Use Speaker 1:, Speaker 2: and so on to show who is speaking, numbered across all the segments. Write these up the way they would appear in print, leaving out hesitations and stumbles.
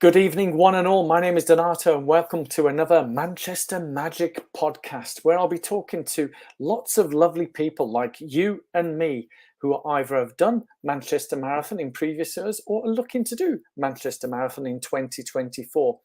Speaker 1: Good evening, one and all. My name is Donato, and welcome to another Manchester Magic podcast, where I'll be talking to lots of lovely people like you and me who either have done Manchester Marathon in previous years or are looking to do Manchester Marathon in 2024.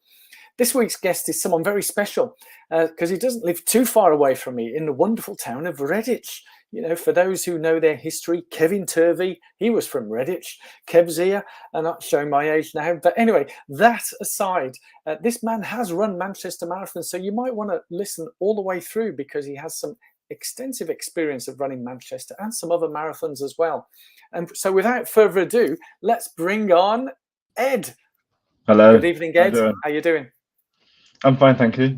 Speaker 1: This week's guest is someone very special because he doesn't live too far away from me in the wonderful town of Redditch. You know, for those who know their history, Kevin Turvey, he was from Redditch. Kev's here, and not showing my age now. But anyway, that aside, this man has run Manchester Marathon, so you might want to listen all the way through because he has some extensive experience of running Manchester and some other marathons as well. And so without further ado, let's bring on Ed.
Speaker 2: Hello.
Speaker 1: Good evening, Ed. How you doing?
Speaker 2: I'm fine, thank you.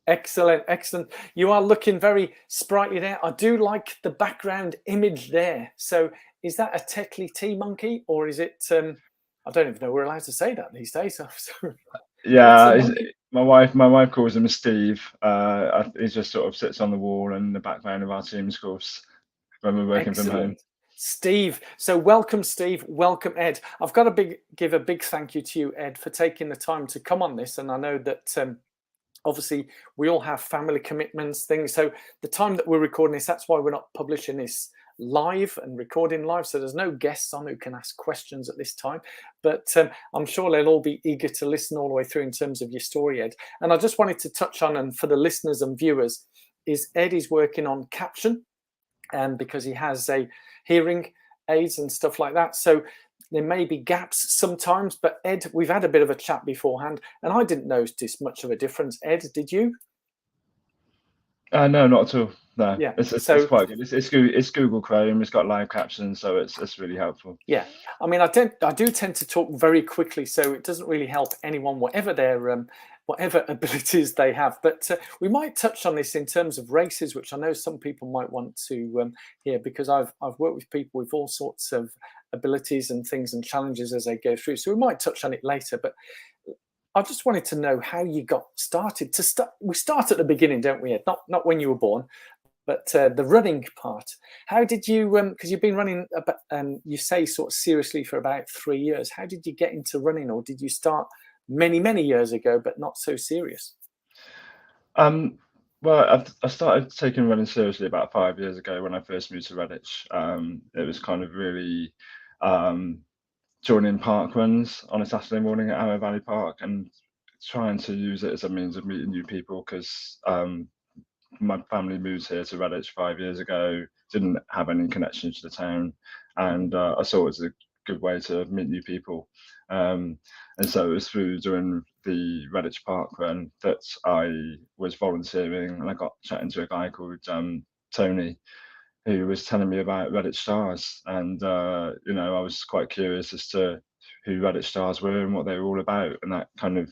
Speaker 1: Excellent, excellent. You are looking very sprightly there. I do like the background image there. So is that a Tetley tea monkey or is it, I don't even know we're allowed to say that these days.
Speaker 2: Yeah, my wife calls him Steve. He just sort of sits on the wall in the background of our Teams course when we're working from home.
Speaker 1: Steve. So welcome, Steve. Welcome, Ed. I've got to give a big thank you to you, Ed, for taking the time to come on this. And I know that obviously we all have family commitments, things. So the time that we're recording this, that's why we're not publishing this live and recording live. So there's no guests on who can ask questions at this time. But I'm sure they'll all be eager to listen all the way through in terms of your story, Ed. And I just wanted to touch on, and for the listeners and viewers, is Ed is working on caption. Because he has a hearing aids and stuff like that. So there may be gaps sometimes, but Ed, we've had a bit of a chat beforehand and I didn't notice much of a difference. Ed, did you?
Speaker 2: No, not at all. No,
Speaker 1: yeah.
Speaker 2: It's quite good. It's Google Chrome. It's got live captions, so it's really helpful.
Speaker 1: Yeah, I mean, I do tend to talk very quickly, so it doesn't really help anyone, whatever their whatever abilities they have. But we might touch on this in terms of races, which I know some people might want to hear, because I've worked with people with all sorts of abilities and things and challenges as they go through. So we might touch on it later, but I just wanted to know how you got started. We start at the beginning, don't we, Ed? Not when you were born, but the running part. How did you? Because you've been running, you say sort of seriously for about 3 years. How did you get into running, or did you start many years ago, but not so serious?
Speaker 2: Well, I started taking running seriously about 5 years ago when I first moved to Redditch. It was kind of really joining park runs on a Saturday morning at Arrow Valley Park and trying to use it as a means of meeting new people, because my family moved here to Redditch 5 years ago, didn't have any connection to the town, and I saw it as a good way to meet new people. And so it was through doing the Redditch Park run that I was volunteering, and I got chatting to a guy called Tony, who was telling me about Redditch STARS, and you know, I was quite curious as to who Redditch STARS were and what they were all about, and that kind of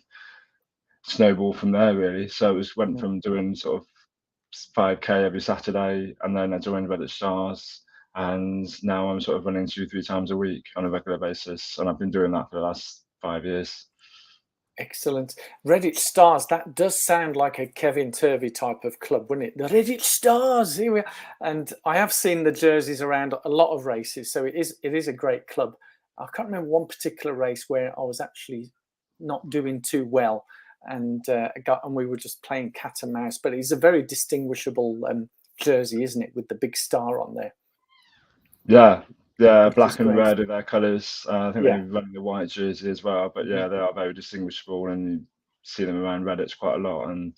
Speaker 2: snowballed from there, really. So it went from doing sort of 5k every Saturday, and then I joined Redditch STARS, and now I'm sort of running 2-3 times a week on a regular basis, and I've been doing that for the last 5 years.
Speaker 1: Excellent. Redditch STARS, that does sound like a Kevin Turvey type of club, wouldn't it? The Redditch STARS, here we are. And I have seen the jerseys around a lot of races, so it is a great club. I can't remember one particular race where I was actually not doing too well, and we were just playing cat and mouse. But it's a very distinguishable jersey, isn't it, with the big star on there?
Speaker 2: Yeah, black and red are their colours. I think they're running the white jersey as well. But yeah, they are very distinguishable, and you see them around Redditch quite a lot. And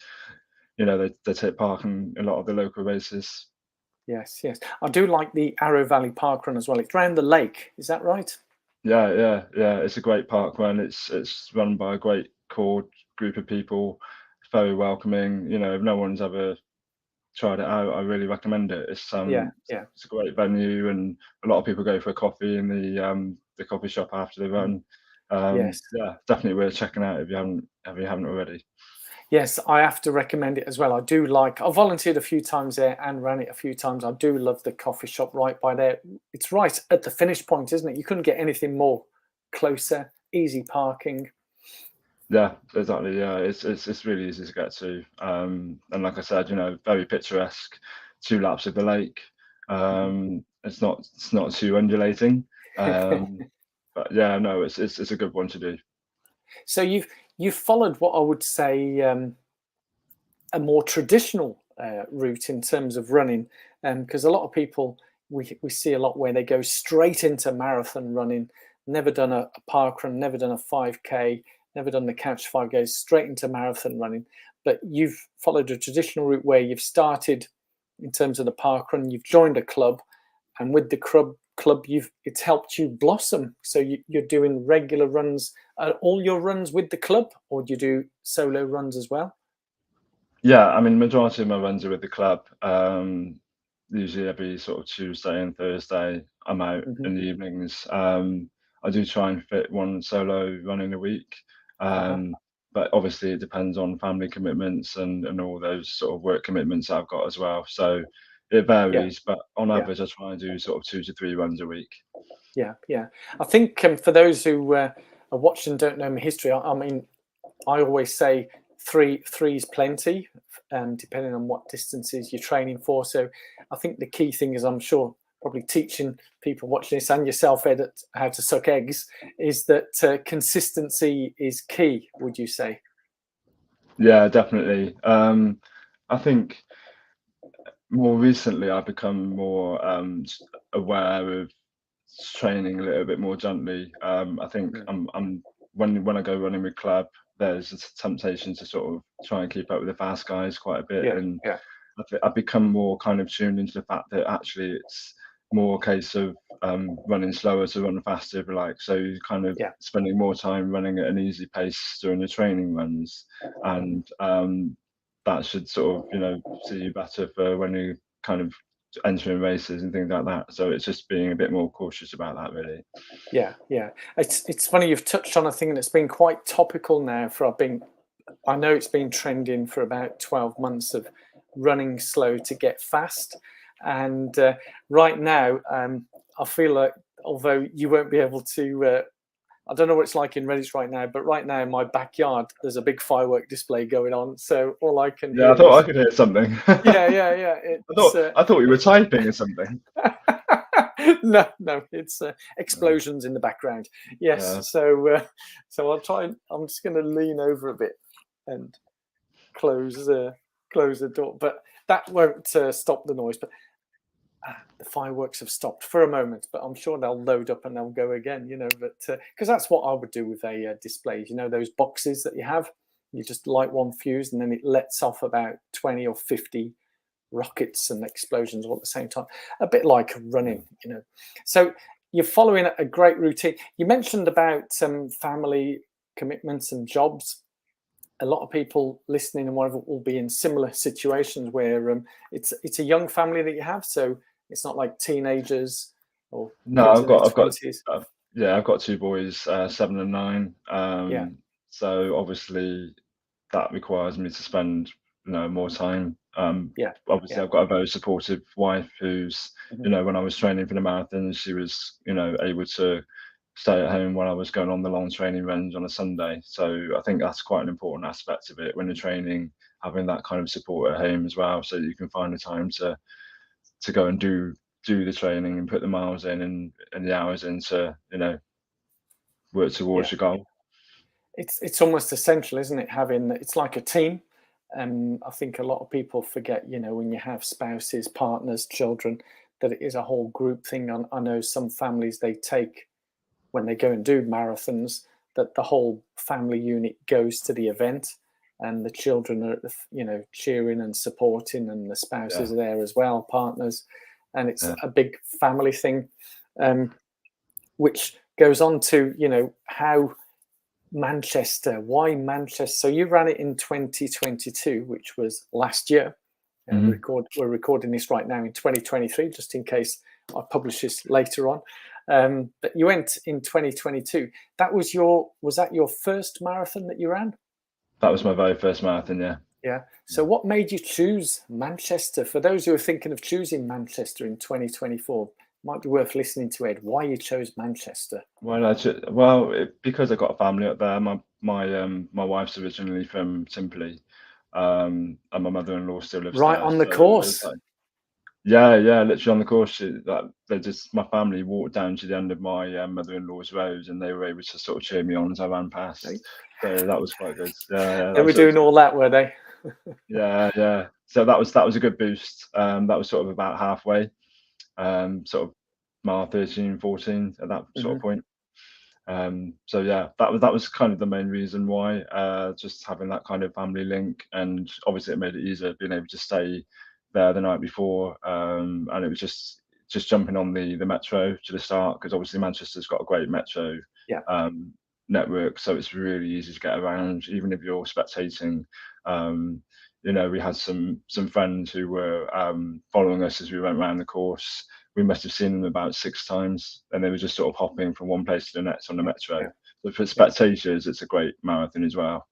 Speaker 2: you know, they take part in a lot of the local races.
Speaker 1: Yes. I do like the Arrow Valley Park run as well. It's around the lake, is that right?
Speaker 2: Yeah. It's a great park run. It's run by a great core group of people. It's very welcoming. You know, if no one's ever tried it out, I really recommend it. It's it's a great venue, and a lot of people go for a coffee in the coffee shop after the run.
Speaker 1: Yes.
Speaker 2: Yeah, definitely worth checking out if you haven't already.
Speaker 1: Yes, I have to recommend it as well. I've volunteered a few times there and ran it a few times. I do love the coffee shop right by there. It's right at the finish point, isn't it? You couldn't get anything more closer, easy parking.
Speaker 2: Yeah, exactly. Yeah, it's really easy to get to. And like I said, you know, very picturesque. 2 laps of the lake. It's not too undulating. But yeah, no, it's a good one to do.
Speaker 1: So you've followed what I would say a more traditional route in terms of running, because a lot of people we see a lot where they go straight into marathon running, never done a park run, never done a 5K, never done the Couch 5 goes straight into marathon running. But you've followed a traditional route where you've started in terms of the park run, you've joined a club, and with the club it's helped you blossom. So you're doing regular runs, all your runs with the club, or do you do solo runs as well?
Speaker 2: Yeah, I mean, majority of my runs are with the club. Usually every sort of Tuesday and Thursday, I'm out
Speaker 1: Hmm.
Speaker 2: in the evenings. I do try and fit one solo run in a week,
Speaker 1: Uh-huh.
Speaker 2: but obviously it depends on family commitments and all those sort of work commitments I've got as well. So it
Speaker 1: Yeah,
Speaker 2: varies, but on
Speaker 1: yeah,
Speaker 2: average, I try and do sort of 2 to 3 runs a week.
Speaker 1: yeah. I think for those who are watching and don't know my history, I mean, I always say three's plenty, depending on what distances you're training for. So I think the key thing is, I'm sure, probably teaching people watching this and yourself, Ed, at how to suck eggs, is that consistency is key. Would you say?
Speaker 2: Yeah, definitely. I think more recently I've become more aware of training a little bit more gently. I think
Speaker 1: Mm.
Speaker 2: I'm when I go running with club, there's a temptation to sort of try and keep up with the fast guys quite a bit,
Speaker 1: Yeah,
Speaker 2: and
Speaker 1: yeah,
Speaker 2: I've become more kind of tuned into the fact that actually it's more a case of running slower to run faster, if you like. So you're kind of
Speaker 1: yeah.
Speaker 2: spending more time running at an easy pace during your training runs,
Speaker 1: Mhm.
Speaker 2: and that should sort of see you better for when you kind of entering races and things like that. So it's just being a bit more cautious about that, really.
Speaker 1: Yeah, yeah. It's funny you've touched on a thing that's been quite topical now for I've been I know it's been trending for about 12 months of running slow to get fast. And right now, I feel like, although you won't be able to, I don't know what it's like in Redditch right now, but right now in my backyard, there's a big firework display going on. So all I can
Speaker 2: Yeah, I
Speaker 1: hear
Speaker 2: thought I
Speaker 1: is,
Speaker 2: could hear something.
Speaker 1: yeah, yeah, yeah. It's,
Speaker 2: I thought you were typing or something.
Speaker 1: no, it's
Speaker 2: Uh,
Speaker 1: explosions in the background. Yes.
Speaker 2: yeah.
Speaker 1: So I'll try and I'm just going to lean over a bit and close close the door, but that won't stop the noise. But the fireworks have stopped for a moment, but I'm sure they'll load up and they'll go again. But because that's what I would do with a display. Those boxes that you have, you just light one fuse and then it lets off about 20 or 50 rockets and explosions all at the same time, a bit like running. So you're following a great routine. You mentioned about some family commitments and jobs. A lot of people listening and whatever will be in similar situations where it's a young family that you have, so it's not like teenagers or
Speaker 2: No,
Speaker 1: kids in their
Speaker 2: I've got,
Speaker 1: 20s.
Speaker 2: yeah, I've got two boys, 7 and 9.
Speaker 1: Yeah,
Speaker 2: So obviously that requires me to spend, more time.
Speaker 1: yeah,
Speaker 2: Obviously
Speaker 1: yeah.
Speaker 2: I've got a very supportive wife who's,
Speaker 1: Hmm.
Speaker 2: when I was training for the marathon, she was, able to stay at home while I was going on the long training runs on a Sunday. So I think that's quite an important aspect of it when you're training, having that kind of support at home as well, so that you can find the time to go and do the training and put the miles in and the hours in to work
Speaker 1: Yeah,
Speaker 2: towards your goal.
Speaker 1: it's almost essential, isn't it? Having it's like a team, and I think a lot of people forget. When you have spouses, partners, children, that it is a whole group thing. I know some families they take when they go and do marathons that the whole family unit goes to the event and the children are cheering and supporting and the
Speaker 2: Yeah.
Speaker 1: spouses are there as well, partners, and it's
Speaker 2: Yeah.
Speaker 1: a big family thing, um, which goes on to how Manchester, why Manchester? So you ran it in 2022, which was last year.
Speaker 2: Mhm.
Speaker 1: We're recording this right now in 2023, just in case I publish this later on. But you went in 2022. Was that your first marathon that you ran?
Speaker 2: That was my very first marathon, yeah.
Speaker 1: Yeah. So what made you choose Manchester? For those who are thinking of choosing Manchester in 2024, might be worth listening to Ed. Why you chose Manchester?
Speaker 2: Because I got a family up there. My wife's originally from Simply, and my mother-in-law still lives
Speaker 1: Right
Speaker 2: there.
Speaker 1: on the
Speaker 2: So it was
Speaker 1: course.
Speaker 2: like, Yeah, yeah, literally on the course, that they just my family walked down to the end of my mother-in-law's road, and they were able to sort of cheer me on as I ran past. So that was quite good. Yeah, yeah,
Speaker 1: They
Speaker 2: that
Speaker 1: were
Speaker 2: was, that was
Speaker 1: doing
Speaker 2: good.
Speaker 1: all that, were they?
Speaker 2: Yeah, yeah. So that was a good boost. That was sort of about halfway, sort of mile 13, 14 at that sort of
Speaker 1: Hmm.
Speaker 2: point. So yeah, that was kind of the main reason why, just having that kind of family link, and obviously it made it easier being able to stay there the night before, and it was just jumping on the metro to the start, because obviously Manchester's got a great metro
Speaker 1: Yeah,
Speaker 2: um, network, so it's really easy to get around, even if you're spectating. Um, we had some friends who were following us as we went around the course. We must have seen them about 6 times, and they were just sort of hopping from one place to the next on the
Speaker 1: yeah,
Speaker 2: metro.
Speaker 1: yeah,
Speaker 2: So for
Speaker 1: yeah.
Speaker 2: spectators, it's a great marathon as well.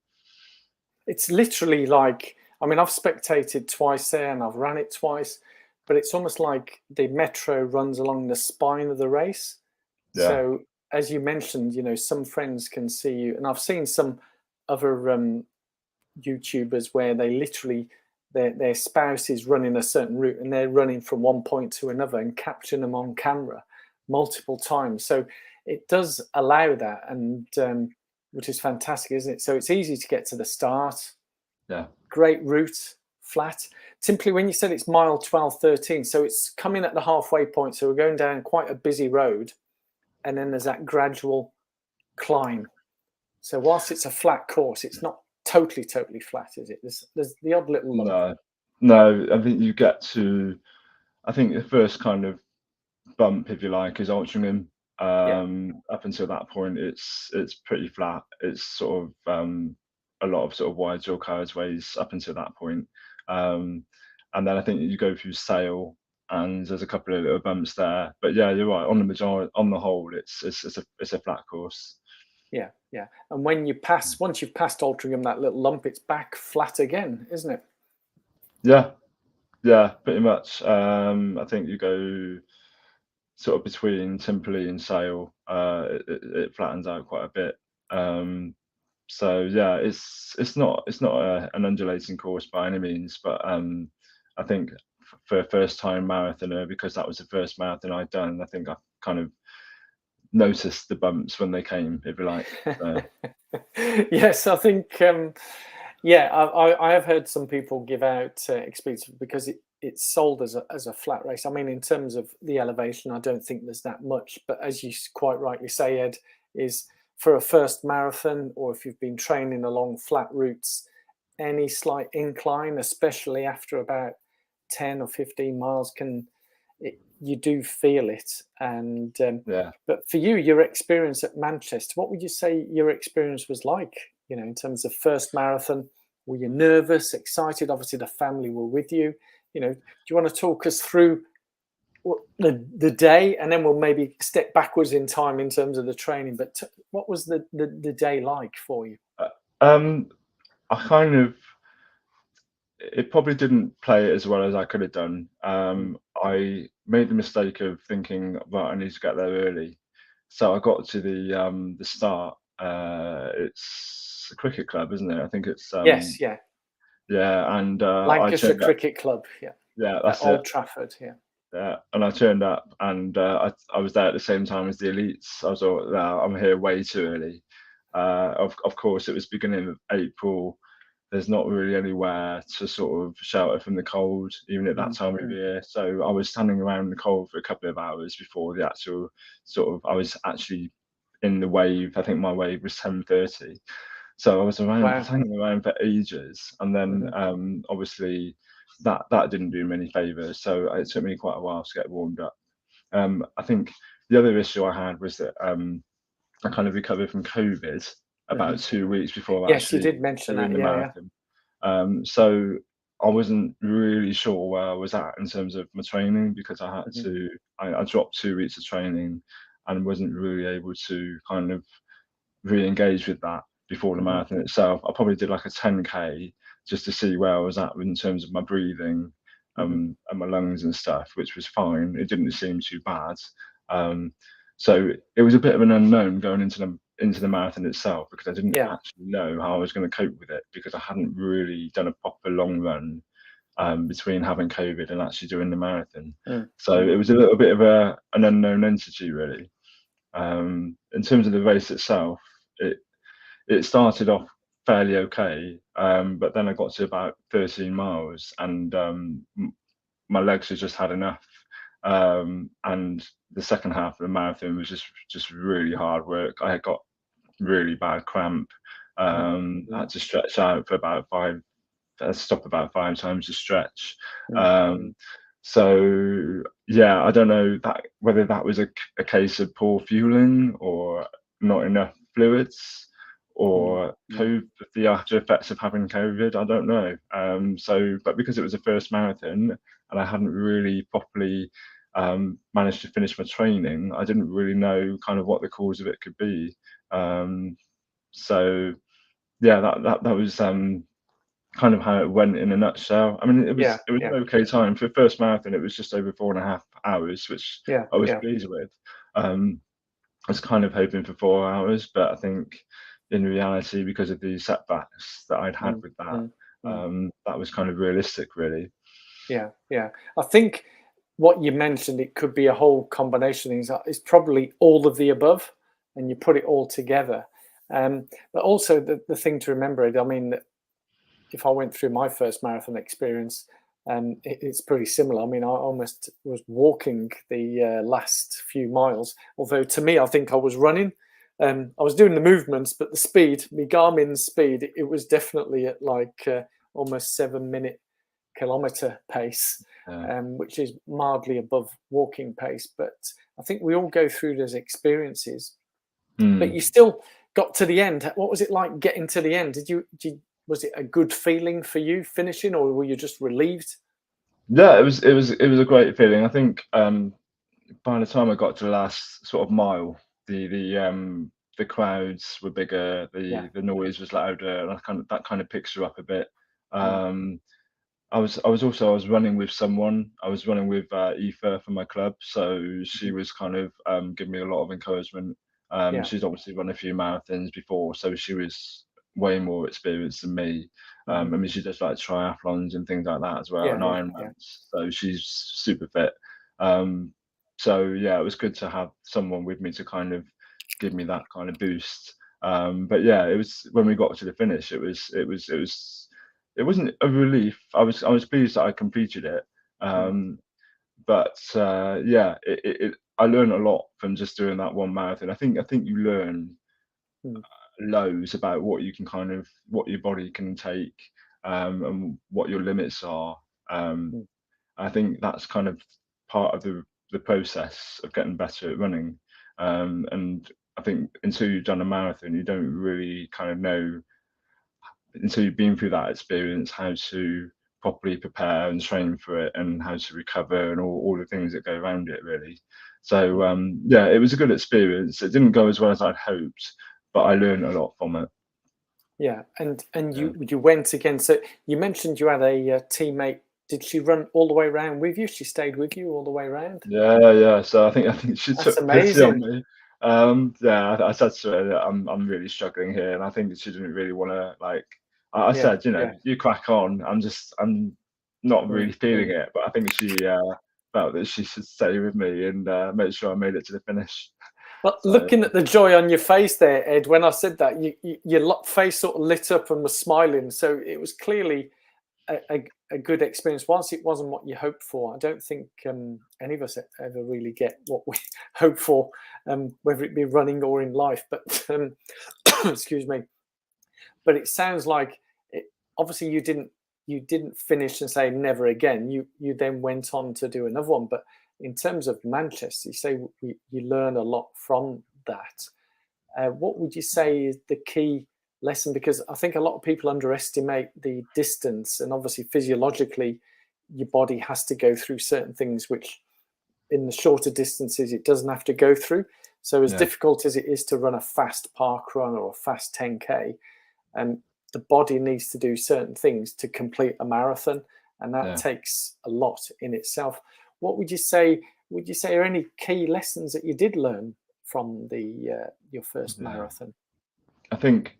Speaker 1: It's literally like, I mean, I've spectated twice there and I've ran it twice, but it's almost like the metro runs along the spine of the race.
Speaker 2: Yeah,
Speaker 1: So as you mentioned, some friends can see you, and I've seen some other YouTubers where they literally their spouse is running a certain route and they're running from one point to another and capturing them on camera multiple times. So it does allow that, and which is fantastic, isn't it? So it's easy to get to the start,
Speaker 2: yeah,
Speaker 1: great route, flat. Simply when you said it's mile 12, 13, so it's coming at the halfway point. So we're going down quite a busy road, and then there's that gradual climb. So whilst it's a flat course, it's not totally flat, is it? There's the odd little lump.
Speaker 2: no, no. I think you get to. I think the first kind of bump, if you like, is Altrincham.
Speaker 1: Yeah,
Speaker 2: Up until that point, it's pretty flat. It's sort of a lot of sort of wide dual carriageways up until that point, um, and then I think you go through Sale, and there's a couple of little bumps there. But yeah, you're right. On the majority, on the whole, it's a flat course.
Speaker 1: yeah, yeah. And when you pass, once you've passed Altrincham, that little lump, it's back flat again, isn't it?
Speaker 2: Yeah, yeah, pretty much. I think you go sort of between Timperley and Sale, it flattens out quite a bit. Um, So yeah, it's not an undulating course by any means, but I think for a first time marathoner, because that was the first marathon I'd done, I think I kind of noticed the bumps when they came, if you like. So
Speaker 1: Yes, I think. Yeah, I have heard some people give out experience because it's sold as a flat race. I mean, in terms of the elevation, I don't think there's that much. But as you quite rightly say, Ed, is for a first marathon, or if you've been training along flat routes, any slight incline, especially after about 10 or 15 miles, you do feel it. And
Speaker 2: yeah,
Speaker 1: but for you, your experience at Manchester, what would you say your experience was like? In terms of first marathon, were you nervous, excited? Obviously, the family were with you. Do you want to talk us through the day, and then we'll maybe step backwards in time in terms of the training? But what was the day like for you?
Speaker 2: uh, um, I kind of it probably didn't play it as well as I could have done.
Speaker 1: Mm.
Speaker 2: I made the mistake of thinking, right, I need to get there early, so I got to the start. It's a cricket club, isn't it? I think it's
Speaker 1: Yes, yeah,
Speaker 2: yeah, and I
Speaker 1: Lancashire
Speaker 2: turned up.
Speaker 1: Cricket Club, yeah,
Speaker 2: Yeah,
Speaker 1: at
Speaker 2: that's it.
Speaker 1: Old Trafford, yeah.
Speaker 2: Yeah, and I turned up, and I was there at the same time as the elites. I was all, no, I'm here way too early. Of course, it was beginning of April. There's not really anywhere to sort of shelter from the cold, even at that
Speaker 1: Mm,
Speaker 2: time of
Speaker 1: mm,
Speaker 2: year. So I was standing around in the cold for a couple of hours before the actual sort of. I was actually in the wave. I think my wave was 10:30. So I was around,
Speaker 1: wow.
Speaker 2: hanging around for ages, and then
Speaker 1: Hmm.
Speaker 2: obviously that didn't do me any favours. So it took me quite a while to get warmed up. I think the other issue I had was that I kind of recovered from COVID
Speaker 1: Hmm.
Speaker 2: about 2 weeks before
Speaker 1: Yes, you
Speaker 2: actually
Speaker 1: did mention
Speaker 2: doing
Speaker 1: that.
Speaker 2: the
Speaker 1: Yeah, yeah.
Speaker 2: marathon. So I wasn't really sure where I was at in terms of my training, because
Speaker 1: Hmm.
Speaker 2: I dropped 2 weeks of training and wasn't really able to kind of re-engage with that before the
Speaker 1: Hmm.
Speaker 2: marathon itself. I probably did like a 10K just to see where I was at in terms of my breathing,
Speaker 1: Hmm.
Speaker 2: and my lungs and stuff, which was fine. It didn't seem too bad. Um, so it was a bit of an unknown going into the marathon itself, because I didn't
Speaker 1: Yeah.
Speaker 2: actually know how I was going to cope with it, because I hadn't really done a proper long run. between having COVID and actually doing the marathon.
Speaker 1: Mm.
Speaker 2: So it was a little bit of an unknown entity, really. In terms of the race itself, it started off fairly okay, but then I got to about 13 miles, and my legs had just had enough. And the second half of the marathon was just really hard work. I had got really bad cramp. I had to stretch out for about stop about 5 times to stretch. So yeah, I don't know whether that was a case of poor fueling or not enough fluids or the after effects of having COVID. I don't know. But because it was the first marathon and I hadn't really properly managed to finish my training, I didn't really know kind of what the cause of it could be. So yeah, that was kind of how it went in a nutshell. I mean, it was an okay time for the first marathon. It was just over 4.5 hours, which I was pleased with. I was kind of hoping for 4 hours, but I think in reality, because of the setbacks that I'd had with that, that was kind of realistic, really.
Speaker 1: Yeah. I think what you mentioned, it could be a whole combination of things. It's probably all of the above, and you put it all together. But also the thing to remember, I mean, if I went through my first marathon experience, it's pretty similar. I mean, I almost was walking the last few miles, although to me, I think I was running. I was doing the movements, but the speed, my Garmin's speed, it was definitely at like almost 7-minute kilometer pace, which is mildly above walking pace. But I think we all go through those experiences. But you still got to the end. What was it like getting to the end? Was it a good feeling for you finishing, or were you just relieved?
Speaker 2: Yeah, it was a great feeling. I think by the time I got to the last sort of mile, the crowds were bigger, the noise was louder, and that kind of picks you up a bit. I was running with someone. I was running with Aoife from my club, so she was kind of giving me a lot of encouragement. She's obviously run a few marathons before, so she was way more experienced than me. I mean, she does like triathlons and things like that as well, and Ironmans. So she's super fit. So yeah, it was good to have someone with me to kind of give me that kind of boost. But yeah, it was when we got to the finish, it wasn't a relief. I was pleased that I completed it. But yeah, I learned a lot from just doing that one marathon. I think you learn loads about what your body can take, and what your limits are. I think that's kind of part of the process of getting better at running. And I think until you've done a marathon, you don't really kind of know, until you've been through that experience, how to properly prepare and train for it, and how to recover, and all the things that go around it, really. So yeah, it was a good experience. It didn't go as well as I'd hoped, but I learned a lot from it.
Speaker 1: Yeah, and you went again. So you mentioned you had a teammate. Did she run all the way around with you? She stayed with you all the way around?
Speaker 2: Yeah. So I think she
Speaker 1: That's
Speaker 2: took pity on
Speaker 1: amazing.
Speaker 2: me. Yeah, I said to her that I'm really struggling here, and I think she didn't really want to, like. I said, you crack on. I'm not really feeling it, but I think she felt that she should stay with me and make sure I made it to the finish.
Speaker 1: Well,
Speaker 2: So,
Speaker 1: looking at the joy on your face there, Ed, when I said that, your face sort of lit up and was smiling. So it was clearly a good experience. Whilst it wasn't what you hoped for, I don't think any of us ever really get what we hope for, whether it be running or in life. But excuse me. But it sounds like obviously you didn't finish and say never again. You then went on to do another one. But in terms of Manchester, you say you learn a lot from that. What would you say is the key lesson? Because I think a lot of people underestimate the distance, and obviously physiologically your body has to go through certain things which in the shorter distances it doesn't have to go through. So as difficult as it is to run a fast park run or a fast 10K, the body needs to do certain things to complete a marathon, and that takes a lot in itself. What would you say? Would you say are any key lessons that you did learn from your first marathon?
Speaker 2: I think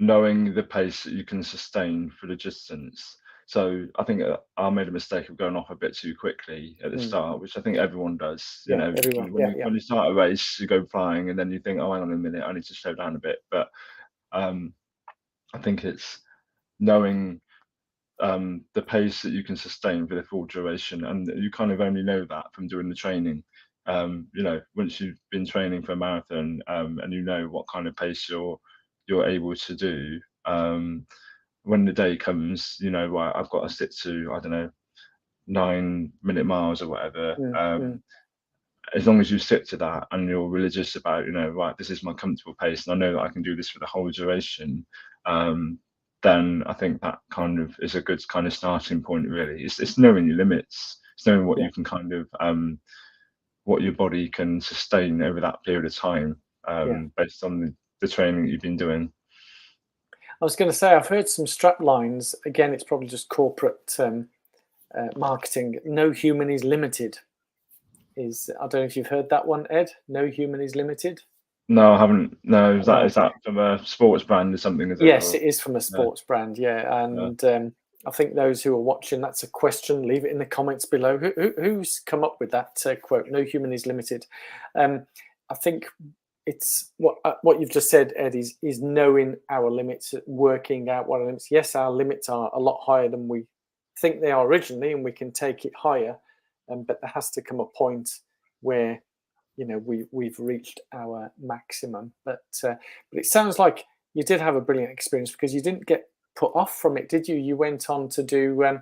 Speaker 2: knowing the pace that you can sustain for the distance. So I think I made a mistake of going off a bit too quickly at the start, which I think everyone does. You
Speaker 1: Yeah,
Speaker 2: know,
Speaker 1: everyone.
Speaker 2: when
Speaker 1: Yeah,
Speaker 2: you
Speaker 1: yeah,
Speaker 2: when you start a race, you go flying, and then you think, oh, hang on a minute, I need to slow down a bit. But um, I think it's knowing the pace that you can sustain for the full duration, and you kind of only know that from doing the training. You know, once you've been training for a marathon, and you know what kind of pace you're able to do, when the day comes, you know, right, I've got to stick to, I don't know, 9-minute miles or whatever.
Speaker 1: mm, mm,
Speaker 2: As long as you stick to that and you're religious about, you know, right, this is my comfortable pace, and I know that I can do this for the whole duration, um, then I think that kind of is a good kind of starting point. Really, it's knowing your limits, it's knowing what
Speaker 1: yeah,
Speaker 2: you can kind of what your body can sustain over that period of time,
Speaker 1: yeah.
Speaker 2: based on the training that you've been doing.
Speaker 1: I was going to say I've heard some strap lines. Again, it's probably just corporate marketing. No human is limited. I don't know if you've heard that one, Ed. No human is limited.
Speaker 2: No, I haven't. No, is
Speaker 1: Right.
Speaker 2: that from a sports brand or something? Is it?
Speaker 1: Yes,
Speaker 2: Or
Speaker 1: it is from a
Speaker 2: yeah,
Speaker 1: sports brand. Yeah,
Speaker 2: yeah.
Speaker 1: and I think those who are watching, that's a question. Leave it in the comments below. Who's come up with that quote? No human is limited. I think it's what you've just said, Ed. Is knowing our limits, working out what our limits. Yes, our limits are a lot higher than we think they are originally, and we can take it higher. But there has to come a point where we've reached our maximum. But it sounds like you did have a brilliant experience, because you didn't get put off from it, did you? You went on to do a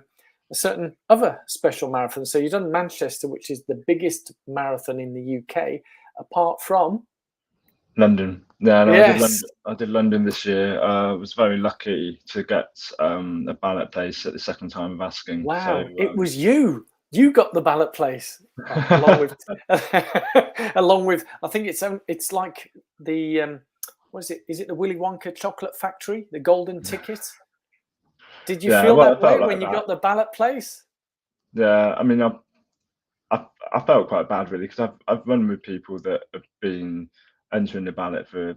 Speaker 1: certain other special marathon. So you've done Manchester, which is the biggest marathon in the UK, apart from
Speaker 2: London. Yeah, no, I did
Speaker 1: yes.
Speaker 2: London. I did London this year. I was very lucky to get a ballot place at the second time of asking. So
Speaker 1: Wow, it was you. You got the ballot place, along with along with, I think it's like the what is it? Is it the Willy Wonka chocolate factory, the golden ticket? Did you
Speaker 2: yeah,
Speaker 1: feel
Speaker 2: well,
Speaker 1: that
Speaker 2: it felt
Speaker 1: way
Speaker 2: like
Speaker 1: when you
Speaker 2: that.
Speaker 1: got the ballot place?
Speaker 2: Yeah, I mean, I felt quite bad really, because I've run with people that have been entering the ballot for,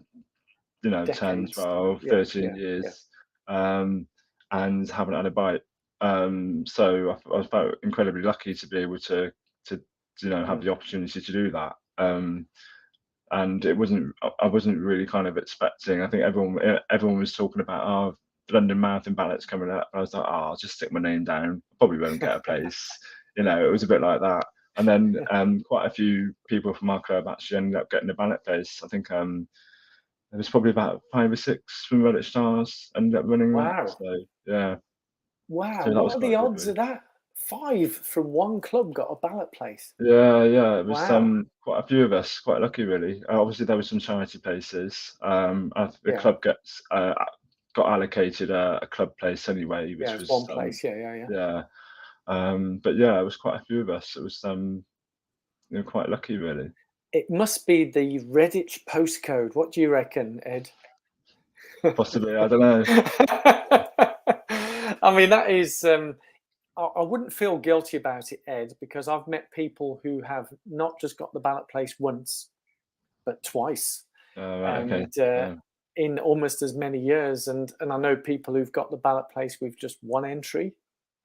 Speaker 2: you know, 10,
Speaker 1: Decades.
Speaker 2: 12,
Speaker 1: Yeah,
Speaker 2: 13
Speaker 1: yeah, yeah.
Speaker 2: years, and haven't had a bite. So I felt incredibly lucky to be able to you know, have
Speaker 1: Mm,
Speaker 2: the opportunity to do that. And I wasn't really kind of expecting. I think everyone was talking about, oh, London Marathon ballots coming up. I was like, oh, I'll just stick my name down. Probably won't get a place. You know, it was a bit like that. And then
Speaker 1: yeah.
Speaker 2: quite a few people from our club actually ended up getting a ballot place. I think there was probably about 5 or 6 from Redditch STARS ended up running that.
Speaker 1: Wow.
Speaker 2: So yeah,
Speaker 1: Wow.
Speaker 2: so that was
Speaker 1: What are the
Speaker 2: quite good,
Speaker 1: odds
Speaker 2: really.
Speaker 1: of that? 5 from one club got a ballot place.
Speaker 2: Yeah, yeah, it was
Speaker 1: Wow.
Speaker 2: quite a few of us, quite lucky really. Obviously, there were some charity places. The
Speaker 1: Yeah.
Speaker 2: club got allocated a club place anyway,
Speaker 1: Yeah,
Speaker 2: which
Speaker 1: it's
Speaker 2: was
Speaker 1: one place. Yeah, yeah, yeah.
Speaker 2: yeah. But yeah, it was quite a few of us. It was you know, quite lucky really.
Speaker 1: It must be the Redditch postcode. What do you reckon, Ed?
Speaker 2: Possibly, I don't know.
Speaker 1: I mean, that is. I wouldn't feel guilty about it, Ed, because I've met people who have not just got the ballot place once, but twice,
Speaker 2: Right, okay.
Speaker 1: and
Speaker 2: Yeah.
Speaker 1: in almost as many years. And I know people who've got the ballot place with just one entry,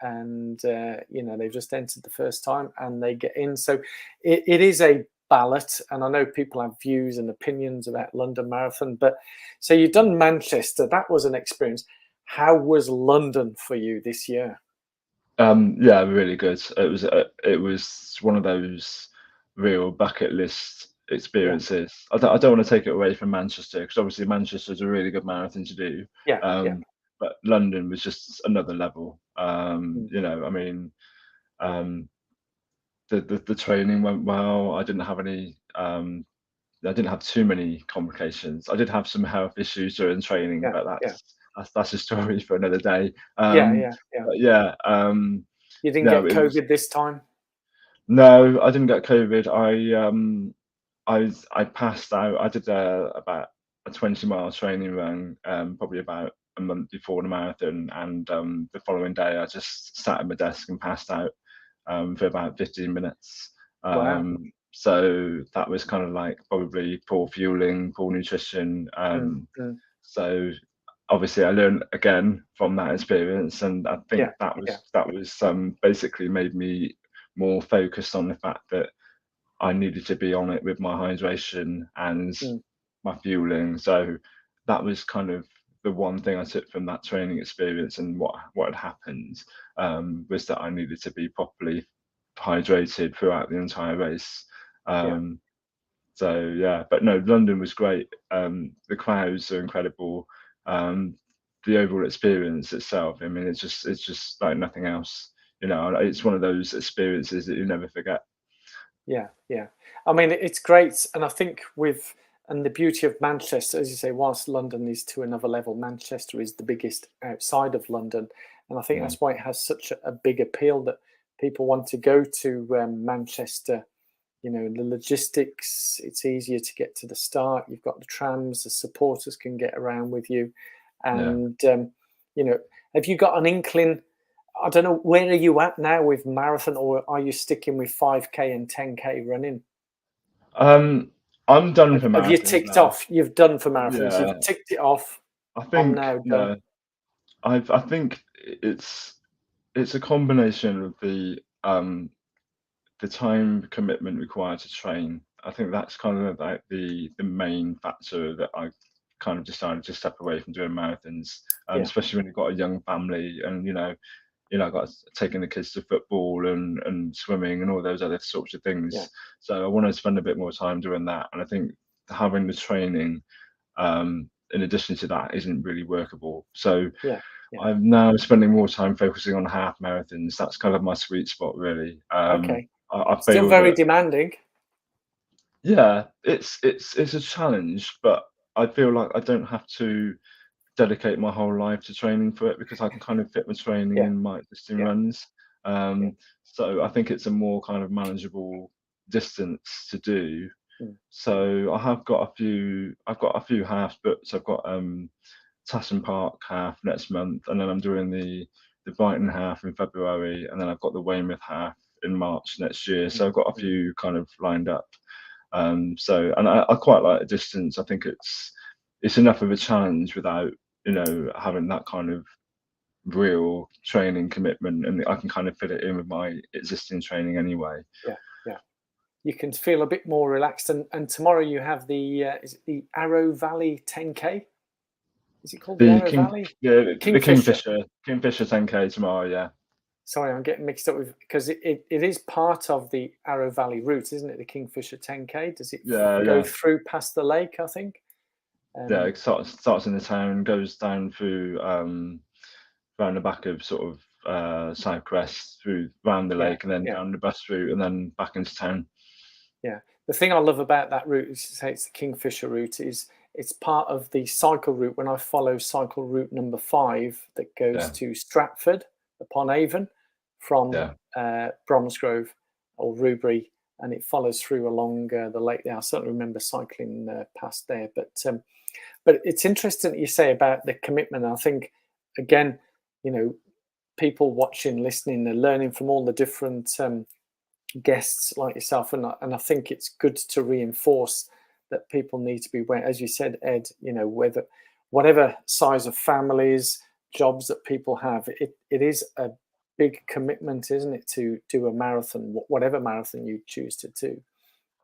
Speaker 1: and they've just entered the first time and they get in. So it is a ballot, and I know people have views and opinions about London Marathon. But so you've done Manchester. That was an experience. How was London for you this year?
Speaker 2: Yeah, really good. It was one of those real bucket list
Speaker 1: Yeah,
Speaker 2: experiences. I don't want to take it away from Manchester, because obviously Manchester's a really good marathon to do.
Speaker 1: yeah, yeah.
Speaker 2: But London was just another level.
Speaker 1: Mm,
Speaker 2: You know, I mean, um, the training went well. I didn't have too many complications. I did have some health issues during training,
Speaker 1: yeah,
Speaker 2: but
Speaker 1: yeah,
Speaker 2: that's a story for another day.
Speaker 1: yeah, yeah, yeah.
Speaker 2: But yeah,
Speaker 1: You didn't
Speaker 2: no,
Speaker 1: get
Speaker 2: it was
Speaker 1: COVID this time?
Speaker 2: no, I didn't get COVID. I passed out. I did about a 20-mile training run, probably about a month before the marathon, and the following day I just sat at my desk and passed out for about 15 minutes.
Speaker 1: Wow.
Speaker 2: So that was kind of like probably poor fueling, poor nutrition.
Speaker 1: Mm, mm.
Speaker 2: So obviously I learned again from that experience, and I think
Speaker 1: Yeah.
Speaker 2: that
Speaker 1: Yeah.
Speaker 2: was basically made me more focused on the fact that I needed to be on it with my hydration and
Speaker 1: Mm,
Speaker 2: my fueling. So that was kind of the one thing I took from that training experience, and what had happened was that I needed to be properly hydrated throughout the entire race.
Speaker 1: yeah.
Speaker 2: Um, so yeah, but no, London was great. The crowds are incredible. Um, the overall experience itself, I mean, it's just like nothing else. You know, it's one of those experiences that you never forget.
Speaker 1: Yeah, yeah. I mean, it's great, and I think and the beauty of Manchester, as you say, whilst London is to another level, Manchester is the biggest outside of London, and I think
Speaker 2: Mm,
Speaker 1: that's why it has such a big appeal that people want to go to Manchester. You know, the logistics, it's easier to get to the start. You've got the trams, the supporters can get around with you,
Speaker 2: yeah.
Speaker 1: and you know, have you got an inkling? I don't know, where are you at now with marathon, or are you sticking with 5K and 10K running?
Speaker 2: Um, I'm done for
Speaker 1: Have you
Speaker 2: marathons
Speaker 1: ticked
Speaker 2: now.
Speaker 1: off? You've done for marathons.
Speaker 2: Yeah,
Speaker 1: You've ticked it off.
Speaker 2: I
Speaker 1: I'm
Speaker 2: think
Speaker 1: now done.
Speaker 2: yeah, I think it's a combination of the time commitment required to train. I think that's kind of like the main factor that I kind of decided to step away from doing marathons,
Speaker 1: Yeah,
Speaker 2: especially when you've got a young family, and I got taking the kids to football and swimming and all those other sorts of
Speaker 1: yeah,
Speaker 2: things. So I want to spend a bit more time doing that, and I think having the training in addition to that isn't really workable. So
Speaker 1: yeah, yeah.
Speaker 2: I'm now spending more time focusing on half marathons. That's kind of my sweet spot, really.
Speaker 1: Okay.
Speaker 2: I
Speaker 1: Still
Speaker 2: feel
Speaker 1: very
Speaker 2: that
Speaker 1: demanding.
Speaker 2: yeah, it's a challenge, but I feel like I don't have to dedicate my whole life to training for it because I can kind of fit my training
Speaker 1: Yeah,
Speaker 2: in my existing
Speaker 1: yeah,
Speaker 2: runs.
Speaker 1: yeah.
Speaker 2: So I think it's a more kind of manageable distance to do.
Speaker 1: Mm,
Speaker 2: So I've got a few halves booked. I've got Tasson Park half next month, and then I'm doing the Brighton half in February, and then I've got the Weymouth half in March next year. So
Speaker 1: mm,
Speaker 2: I've got a
Speaker 1: mm.
Speaker 2: few kind of lined up. So and I quite like the distance. I think it's enough of a challenge without having that kind of real training commitment, and I can kind of fit it in with my existing training anyway.
Speaker 1: Yeah, yeah. You can feel a bit more relaxed. And tomorrow you have is it the Arrow Valley 10K? Is it called the
Speaker 2: The
Speaker 1: Arrow
Speaker 2: King,
Speaker 1: Valley?
Speaker 2: the
Speaker 1: Kingfisher.
Speaker 2: Kingfisher 10K tomorrow. Yeah,
Speaker 1: Sorry, I'm getting mixed up with, because it is part of the Arrow Valley route, isn't it? The Kingfisher 10K. Does it
Speaker 2: yeah,
Speaker 1: go
Speaker 2: yeah.
Speaker 1: through past the lake, I think?
Speaker 2: Yeah,
Speaker 1: Um,
Speaker 2: it starts in the town, goes down through round the back of sort of Southcrest, through round the
Speaker 1: yeah,
Speaker 2: lake, and then
Speaker 1: yeah,
Speaker 2: down the bus route, and then back into town.
Speaker 1: yeah. The thing I love about that route, is to say it's the Kingfisher route, is it's part of the cycle route. When I follow cycle route number 5 that goes
Speaker 2: Yeah,
Speaker 1: to Stratford upon Avon from
Speaker 2: yeah,
Speaker 1: Bromsgrove or Rubery, and it follows through along the lake there. I certainly remember cycling past there. But it's interesting that you say about the commitment. I think, again, you know, people watching, listening, they're learning from all the different guests like yourself, and I think it's good to reinforce that people need to be aware, as you said, Ed. You know, whatever size of families, jobs that people have, it is a big commitment, isn't it, to do a marathon, whatever marathon you choose to do,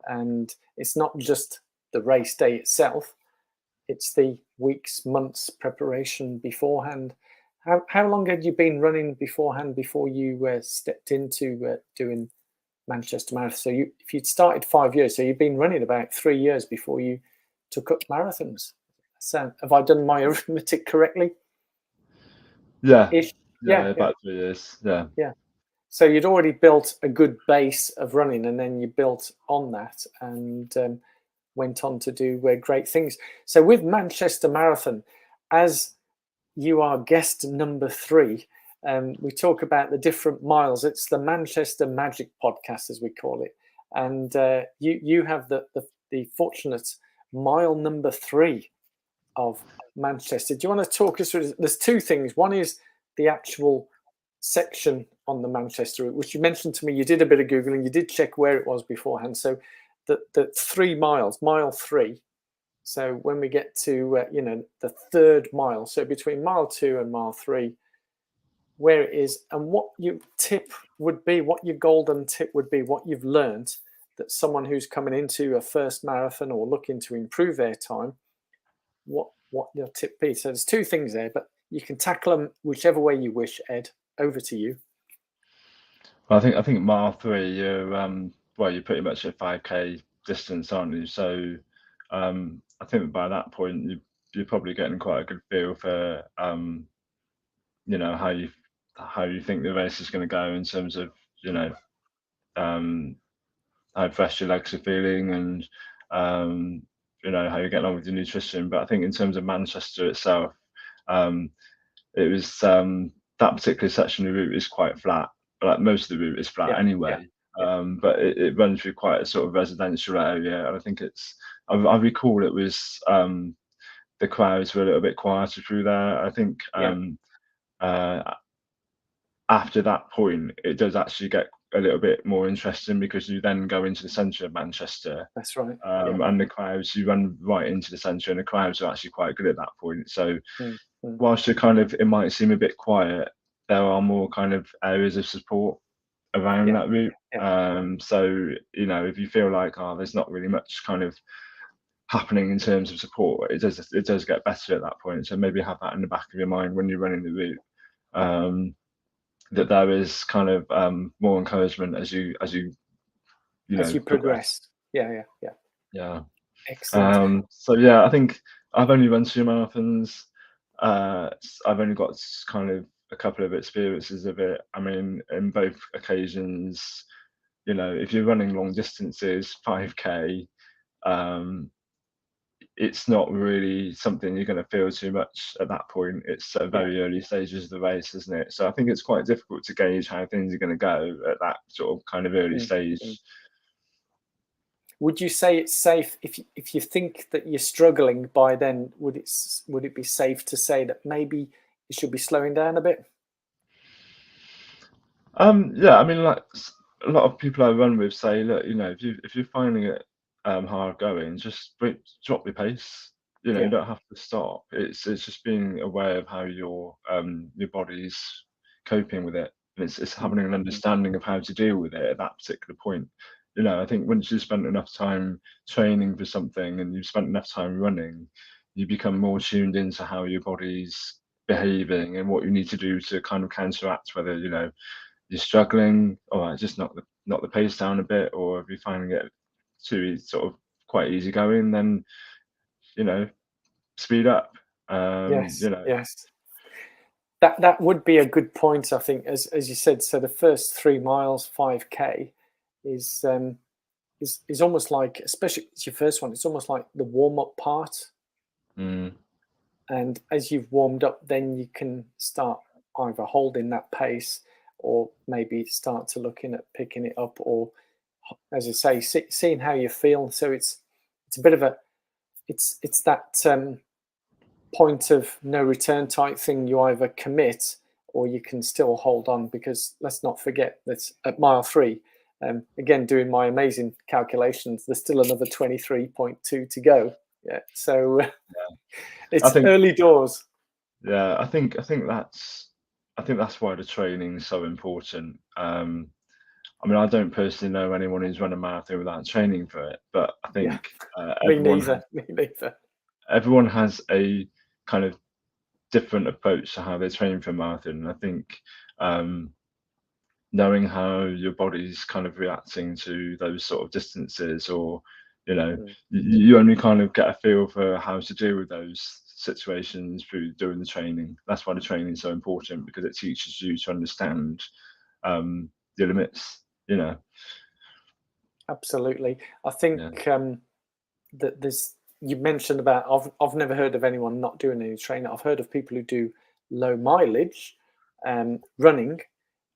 Speaker 1: and it's not just the race day itself. It's the weeks, months preparation beforehand. How long had you been running beforehand before you stepped into doing Manchester Marathon? So if you'd started 5 years, so you've been running about 3 years before you took up marathons. So have I done my arithmetic correctly?
Speaker 2: yeah,
Speaker 1: Ish.
Speaker 2: yeah.
Speaker 1: Yeah, yeah,
Speaker 2: About 3 years. Yeah,
Speaker 1: yeah. So you'd already built a good base of running, and then you built on that, and went on to do great things. So with Manchester Marathon, as you are guest number 3, we talk about the different miles. It's the Manchester Magic podcast, as we call it, and you have the fortunate mile number 3 of Manchester. Do you want to talk us through? There's 2 things. One is the actual section on the Manchester route, which you mentioned to me. You did a bit of Googling, you did check where it was beforehand. So the 3 miles, mile 3, So when we get to the third mile, so between mile 2 and mile 3, where it is, and what your tip would be, what your golden tip would be, what you've learned that someone who's coming into a first marathon or looking to improve their time, what your tip be. So there's two things there, but you can tackle them whichever way you wish. Ed, over to you.
Speaker 2: Well, I think mile 3, you're pretty much at 5K distance, aren't you? So I think by that point you're probably getting quite a good feel for how you think the race is going to go in terms of um, how fresh your legs are feeling and um, how you're getting on with your nutrition. But I think in terms of Manchester itself, um, it was that particular section of the route is quite flat. Like most of the route is flat
Speaker 1: Yeah, yeah,
Speaker 2: anyway.
Speaker 1: yeah,
Speaker 2: But it runs through quite a sort of residential area, and I think I recall it was the crowds were a little bit quieter through there. I think
Speaker 1: yeah.
Speaker 2: uh, after that point, it does actually get a little bit more interesting because you then go into the centre of Manchester,
Speaker 1: That's right. Yeah.
Speaker 2: and the crowds, you run right into the centre, and the crowds are actually quite good at that point. So
Speaker 1: Mm, mm.
Speaker 2: whilst you're kind of, it might seem a bit quiet, there are more kind of areas of support around
Speaker 1: Yeah,
Speaker 2: that route.
Speaker 1: yeah,
Speaker 2: So if you feel like, oh, there's not really much kind of happening in terms of support, it does get better at that point. So maybe have that in the back of your mind when you're running the route. That there is kind of more encouragement
Speaker 1: as you
Speaker 2: progress.
Speaker 1: progress. Yeah, yeah, yeah.
Speaker 2: Yeah.
Speaker 1: Excellent.
Speaker 2: So yeah, I think I've only run 2 marathons. I've only got kind of a couple of experiences of it. I mean, in both occasions, if you're running long distances, 5K, um, it's not really something you're going to feel too much at that point. It's at
Speaker 1: Yeah.
Speaker 2: very early stages of the race, isn't it? So I think it's quite difficult to gauge how things are going to go at that sort of kind of early
Speaker 1: Mm, mm.
Speaker 2: stage.
Speaker 1: Would you say it's safe if you think that you're struggling by then? Would it be safe to say that maybe you should be slowing down a bit?
Speaker 2: Yeah, I mean, like a lot of people I run with say, look, if you're finding it hard going, just drop your pace. You
Speaker 1: Yeah.
Speaker 2: don't have to stop. It's just being aware of how your body's coping with it, and it's
Speaker 1: Mm,
Speaker 2: having an
Speaker 1: mm.
Speaker 2: understanding of how to deal with it at that particular point. I think once you've spent enough time training for something and you've spent enough time running, you become more tuned into how your body's behaving and what you need to do to kind of counteract whether you're struggling, all right, just knock the pace down a bit, or if you're finding it sort of quite easy going, then you know speed up.
Speaker 1: Yes, yes. That would be a good point, I think, as you said. So the first 3 miles, 5K, is is almost like, especially if it's your first one, it's almost like the warm up part.
Speaker 2: Mm,
Speaker 1: And as you've warmed up, then you can start either holding that pace or maybe start to looking at picking it up, or as I say, seeing how you feel. So it's a bit of a it's that point of no return type thing. You either commit or you can still hold on, because let's not forget that at mile 3, again doing my amazing calculations, there's still another 23.2 to go. Yeah, so
Speaker 2: I
Speaker 1: it's
Speaker 2: think,
Speaker 1: early doors.
Speaker 2: yeah, I think that's why the training is so important. I mean, I don't personally know anyone who's run a marathon without training for it, but I
Speaker 1: Yeah,
Speaker 2: think
Speaker 1: me neither. Me neither.
Speaker 2: everyone has a kind of different approach to how they train for a marathon. And I think um, knowing how your body's kind of reacting to those sort of distances, or
Speaker 1: Mm.
Speaker 2: you only kind of get a feel for how to deal with those situations through doing the training. That's why the training is so important, because it teaches you to understand your limits.
Speaker 1: Absolutely. I
Speaker 2: Yeah.
Speaker 1: think that there's, you mentioned about, I've never heard of anyone not doing any training. I've heard of people who do low mileage running,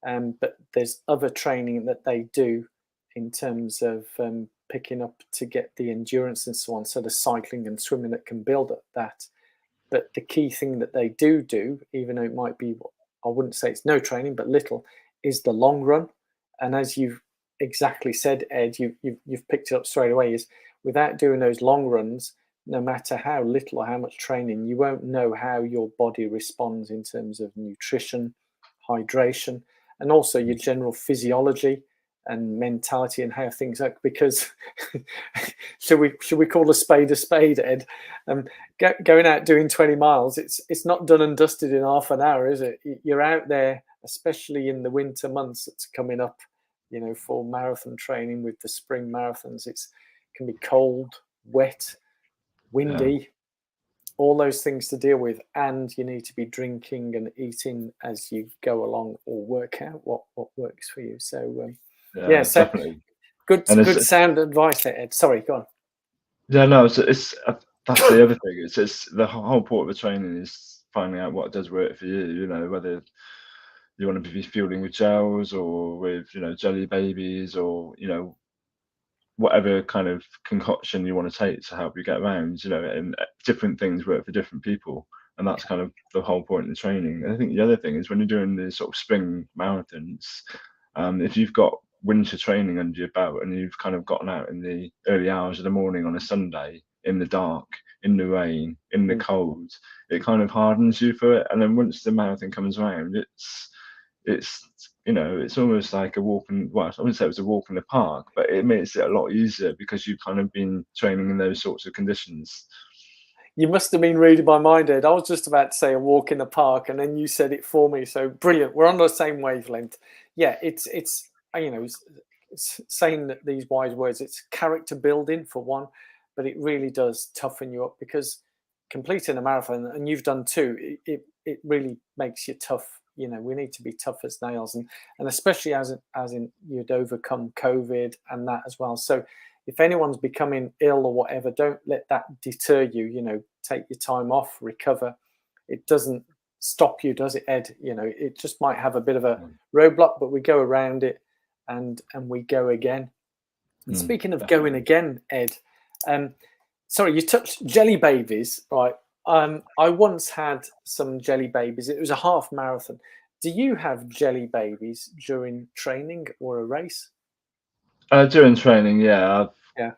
Speaker 1: but there's other training that they do in terms of picking up to get the endurance and so on. So the cycling and swimming that can build up that. But the key thing that they do, even though it might be, I wouldn't say it's no training, but little, is the long run. And as you've exactly said, Ed, you've picked it up straight away. Is without doing those long runs, no matter how little or how much training, you won't know how your body responds in terms of nutrition, hydration, and also your general physiology and mentality and how things are. Because should we call a spade, Ed? Going out doing 20 miles, it's not done and dusted in half an hour, is it? You're out there, especially in the winter months that's coming up, for marathon training with the spring marathons. It can be cold, wet, windy, all those things to deal with, and you need to be drinking and eating as you go along, or work out what works for you. So so
Speaker 2: definitely.
Speaker 1: good
Speaker 2: And
Speaker 1: sound advice there, Ed. Sorry, go on.
Speaker 2: Yeah, no, it's that's the other thing. It's the whole point of the training is finding out what does work for you. You know, whether you want to be fueling with gels or with jelly babies, or whatever kind of concoction you want to take to help you get around. And different things work for different people, and that's kind of the whole point of the training. And I think the other thing is when you're doing the sort of spring marathons, if you've got winter training under your belt and you've kind of gotten out in the early hours of the morning on a Sunday in the dark, in the rain, in the cold, it kind of hardens you for it. And then once the marathon comes around, it's almost like a walk in, well, I wouldn't say it was a walk in the park, but it makes it a lot easier because you've kind of been training in those sorts of conditions.
Speaker 1: You must have been reading my mind, Ed. I was just about to say a walk in the park, and then you said it for me. So brilliant. We're on the same wavelength. Yeah, it's saying that these wise words. It's character building for one, but it really does toughen you up, because completing a marathon, and you've done too, it really makes you tough. We need to be tough as nails, and especially as in you'd overcome COVID and that as well. So if anyone's becoming ill or whatever, don't let that deter you. Take your time off, recover. It doesn't stop you, does it, Ed? It just might have a bit of a roadblock, but we go around it and we go again. And speaking of going again, Ed, sorry, you touched jelly babies, right? I once had some jelly babies. It was a half marathon. Do you have jelly babies during training or a race?
Speaker 2: During training, yeah,
Speaker 1: Yeah.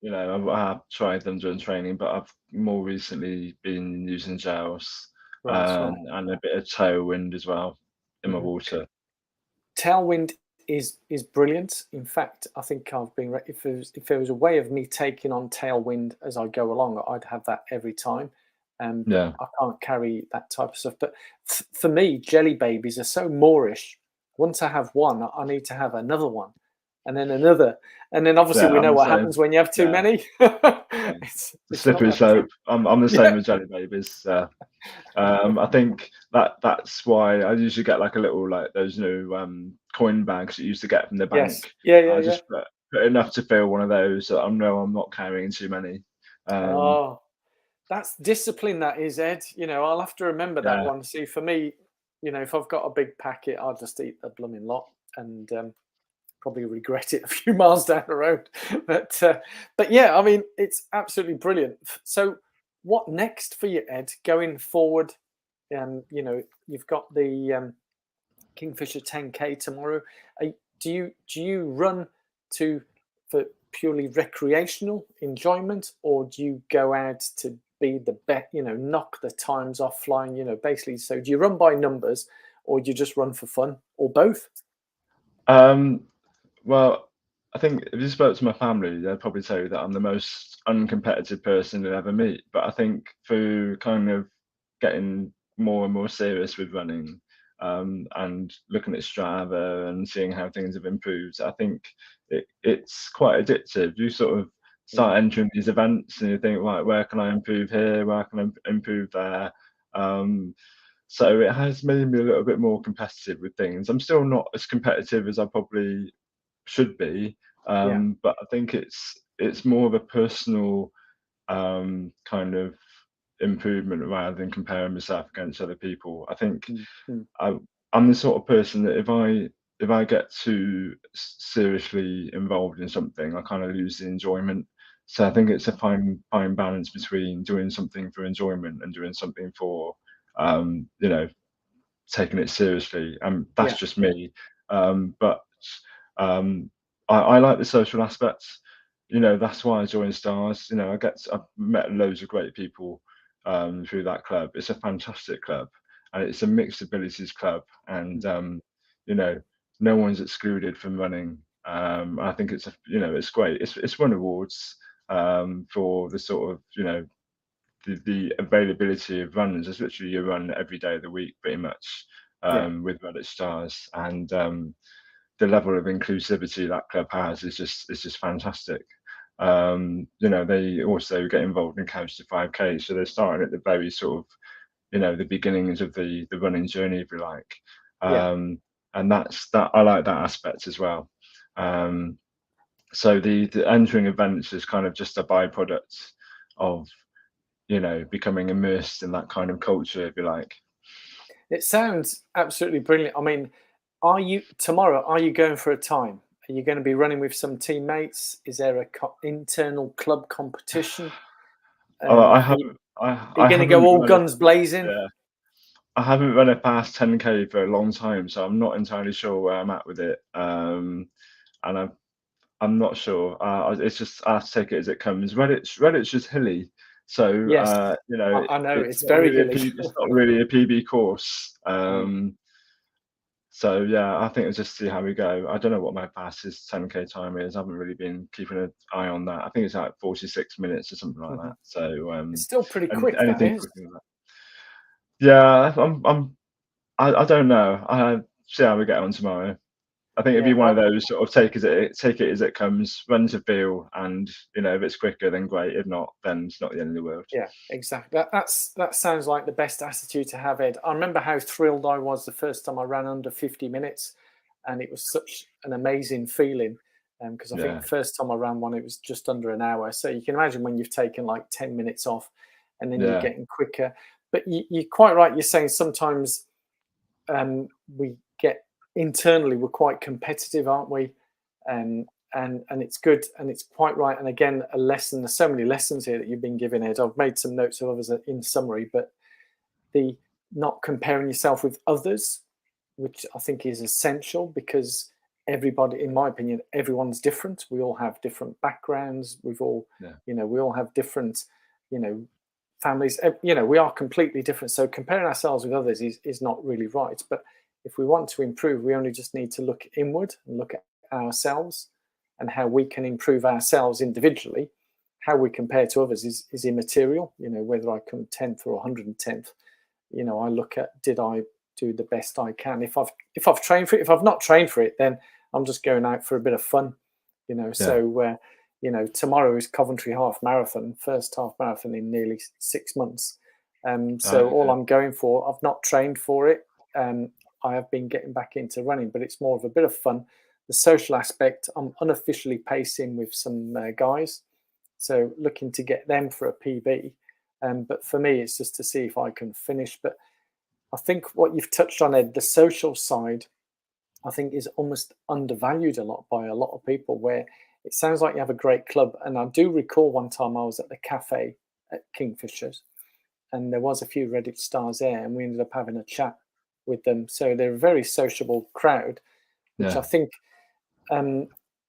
Speaker 2: I have tried them during training, but I've more recently been using gels,
Speaker 1: Right.
Speaker 2: and a bit of tailwind as well in my
Speaker 1: Mhm.
Speaker 2: water.
Speaker 1: Tailwind is brilliant. In fact, I think I've been if there was a way of me taking on tailwind as I go along, I'd have that every time. But
Speaker 2: Yeah.
Speaker 1: I can't carry that type of stuff. But for me, jelly babies are so moreish. Once I have one, I need to have another one, and then another, and then obviously
Speaker 2: Yeah,
Speaker 1: we
Speaker 2: I'm
Speaker 1: know
Speaker 2: the
Speaker 1: what
Speaker 2: same.
Speaker 1: happens when you have too
Speaker 2: Yeah,
Speaker 1: many.
Speaker 2: yeah. The
Speaker 1: It's not
Speaker 2: slippery
Speaker 1: a
Speaker 2: slope. I'm the same
Speaker 1: yeah.
Speaker 2: with jelly babies. I think that's why I usually get like a little, like those new coin bags you used to get from the
Speaker 1: Yes.
Speaker 2: bank. I
Speaker 1: Yeah.
Speaker 2: just put enough to fill one of those, so I know I'm not carrying too many. Um,
Speaker 1: Oh, that's discipline, that is, Ed. I'll have to remember that
Speaker 2: yeah,
Speaker 1: one. See, for me, if I've got a big packet, I'll just eat the blooming lot and probably regret it a few miles down the road. But yeah, I mean, it's absolutely brilliant. So, what next for you, Ed? Going forward, you've got the Kingfisher 10K tomorrow. Do you run to for purely recreational enjoyment, or do you go out to be the best? Knock the times off flying. Basically. So do you run by numbers, or do you just run for fun, or both?
Speaker 2: Um, well, I think if you spoke to my family, they'd probably tell you that I'm the most uncompetitive person you'll ever meet. But I think through kind of getting more and more serious with running, and looking at Strava and seeing how things have improved, I think it's quite addictive. You sort of
Speaker 1: Mm,
Speaker 2: start entering these events and you think, right, where can I improve here? Where can I improve there? Um, so it has made me a little bit more competitive with things. I'm still not as competitive as I probably should be,
Speaker 1: yeah.
Speaker 2: but I think it's more of a personal kind of improvement rather than comparing myself against other people. I think
Speaker 1: Mm, mm,
Speaker 2: I, I'm the sort of person that if I get too seriously involved in something, I kind of lose the enjoyment. So I think
Speaker 1: mm,
Speaker 2: it's a fine balance between doing something for enjoyment and doing something for um, you know taking it seriously. That's
Speaker 1: yeah.
Speaker 2: just me. But um, I like the social aspects. that's why I joined Stars. I've met loads of great people through that club. It's a fantastic club, and it's a mixed abilities club, and you know, no one's excluded from running. I think it's great. It's won awards for the sort of the availability of runners. There's literally a run every day of the week, pretty much,
Speaker 1: Yeah,
Speaker 2: with Redditch STARS, and the level of inclusivity that club has is just fantastic. They also get involved in Couch to 5K, so they're starting at the very sort of the beginnings of the running journey, if you like.
Speaker 1: yeah.
Speaker 2: And that I like that aspect as well. So the entering events is kind of just a byproduct of becoming immersed in that kind of culture, if you like.
Speaker 1: It sounds absolutely brilliant. I mean, are you going for a time? Are you going to be running with some teammates? Is there a internal club competition?
Speaker 2: Oh, I
Speaker 1: Are you,
Speaker 2: haven't,
Speaker 1: are you
Speaker 2: I
Speaker 1: going to go
Speaker 2: haven't
Speaker 1: all
Speaker 2: run a
Speaker 1: guns blazing?
Speaker 2: yeah, I haven't run a fast 10K for a long time, so I'm not entirely sure where I'm at with it. And I'm not sure. It's just I have to take it as it comes. Redditch is hilly, so
Speaker 1: Yes, I know
Speaker 2: it's
Speaker 1: it's
Speaker 2: not
Speaker 1: very
Speaker 2: really
Speaker 1: hilly.
Speaker 2: it's not really a PB course.
Speaker 1: Mm.
Speaker 2: So yeah, I think it's just see how we go. I don't know what my fastest 10K time is. I haven't really been keeping an eye on that. I think it's like 46 minutes or something like
Speaker 1: Mhm.
Speaker 2: that. So
Speaker 1: It's still pretty quick, that
Speaker 2: anything
Speaker 1: is.
Speaker 2: quicker than that. Yeah, I don't know. I see how we get on tomorrow. I think it'd be
Speaker 1: Yeah,
Speaker 2: one of those sort of take it as it comes, run to feel, and if it's quicker, then great. If not, then it's not the end of the world.
Speaker 1: yeah, exactly. That sounds like the best attitude to have, Ed. I remember how thrilled I was the first time I ran under 50 minutes, and it was such an amazing feeling. Because I think
Speaker 2: Yeah,
Speaker 1: the first time I ran one, it was just under an hour. So you can imagine when you've taken like 10 minutes off, and then you're
Speaker 2: yeah,
Speaker 1: getting quicker. But you're quite right. You're saying sometimes we get internally we're quite competitive, aren't we? And it's good, and it's quite right. And again, a lesson. There's so many lessons here that you've been given, Ed. I've made some notes of others in summary, but the not comparing yourself with others, which I think is essential, because everybody, in my opinion, everyone's different. We all have different backgrounds.
Speaker 2: yeah,
Speaker 1: We all have different, you know, families. We are completely different. So comparing ourselves with others is not really right. But if we want to improve, we only just need to look inward and look at ourselves and how we can improve ourselves individually. How we compare to others is immaterial. Whether I come 10th or 110th, I look at, did I do the best I can? If I've trained for it, if I've not trained for it, then I'm just going out for a bit of fun.
Speaker 2: yeah.
Speaker 1: So tomorrow is Coventry Half Marathon, first half marathon in nearly 6 months. So all
Speaker 2: Okay.
Speaker 1: I'm going for, I've not trained for it. I have been getting back into running, but it's more of a bit of fun. The social aspect, I'm unofficially pacing with some guys, so looking to get them for a PB. But for me, it's just to see if I can finish. But I think what you've touched on, Ed, the social side, I think is almost undervalued a lot by a lot of people, where it sounds like you have a great club. And I do recall one time I was at the cafe at Kingfishers, and there was a few Redditch stars there, and we ended up having a chat with them. So they're a very sociable crowd, which I
Speaker 2: Yeah,
Speaker 1: think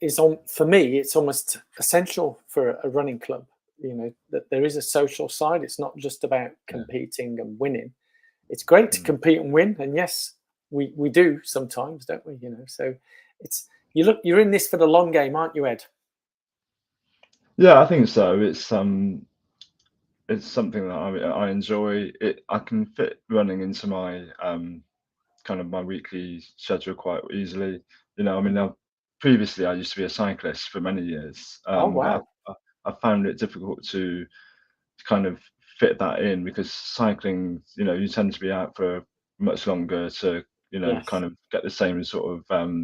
Speaker 1: is on, for me, it's almost essential for a running club. That there is a social side. It's not just about
Speaker 2: yeah.
Speaker 1: competing and winning. It's great to
Speaker 2: Mm.
Speaker 1: compete and win, and yes, we do sometimes, don't we? So it's you're in this for the long game, aren't you, Ed?
Speaker 2: Yeah, I think so. It's something that I enjoy. I can fit running into my kind of my weekly schedule quite easily. I mean, previously I used to be a cyclist for many years,
Speaker 1: Oh
Speaker 2: but
Speaker 1: wow,
Speaker 2: I found it difficult to kind of fit that in because cycling, you tend to be out for much longer to,
Speaker 1: yes,
Speaker 2: kind of get the same sort of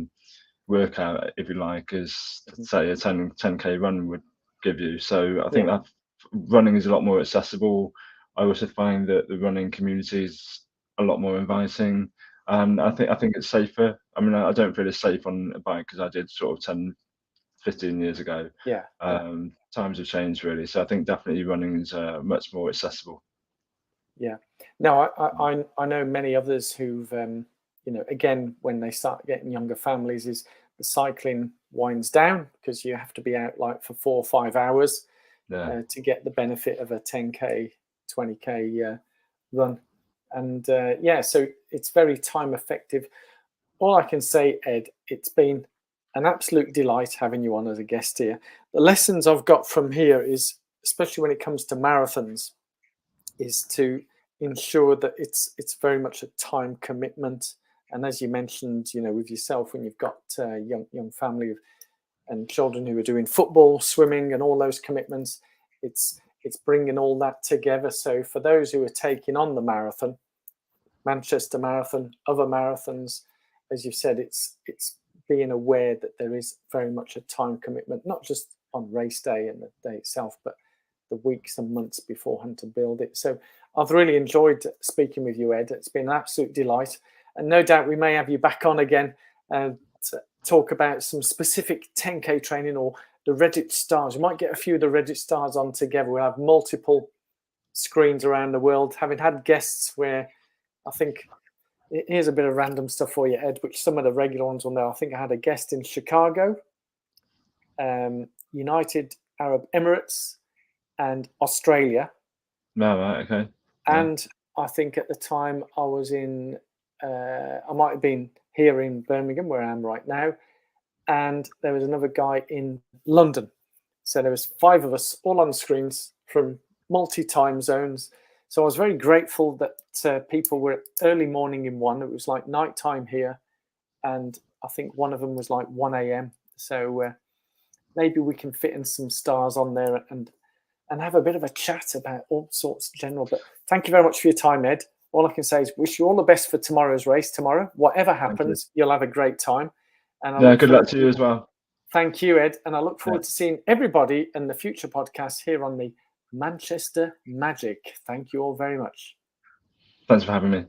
Speaker 2: workout, if you like, as
Speaker 1: mhm,
Speaker 2: say a 10K run would give you. So I think
Speaker 1: yeah,
Speaker 2: that running is a lot more accessible. I also find that the running community is a lot more inviting, and I think it's safer. I mean, I don't feel as safe on a bike as I did sort of 10, 15 years ago.
Speaker 1: yeah, yeah.
Speaker 2: Times have changed really, so I think definitely running is much more accessible.
Speaker 1: Yeah. No, I know many others who've again, when they start getting younger families, is the cycling winds down because you have to be out like for 4 or 5 hours to get the benefit of a 10K, 20K run. And so it's very time effective. All I can say, Ed, it's been an absolute delight having you on as a guest here. The lessons I've got from here is, especially when it comes to marathons, is to ensure that it's very much a time commitment. And as you mentioned, with yourself, when you've got young family and children who are doing football, swimming, and all those commitments, it's bringing all that together. So for those who are taking on the marathon, Manchester Marathon, other marathons, as you've said, it's being aware that there is very much a time commitment, not just on race day and the day itself, but the weeks and months beforehand to build it. So I've really enjoyed speaking with you, Ed. It's been an absolute delight. And no doubt we may have you back on again to talk about some specific 10K training or the Redditch STARS. We might get a few of the Redditch STARS on together. We'll have multiple screens around the world, having had guests where I think, here's a bit of random stuff for you, Ed, which some of the regular ones will know. I think I had a guest in Chicago, United Arab Emirates, and Australia.
Speaker 2: No, right, okay.
Speaker 1: And I think at the time I was in, I might have been here in Birmingham, where I am right now, and there was another guy in London. So there was 5 of us all on screens from multi-time zones. So I was very grateful that people were early morning in one. It was like nighttime here, and I think one of them was like 1 a.m. So maybe we can fit in some stars on there and have a bit of a chat about all sorts in general. But thank you very much for your time, Ed. All I can say is wish you all the best for tomorrow's race tomorrow. Whatever happens, you'll have a great time. And
Speaker 2: good luck to you as well.
Speaker 1: Thank you, Ed. And I look forward to seeing everybody in the future podcasts here on the Manchester Magic. Thank you all very much.
Speaker 2: Thanks for having me.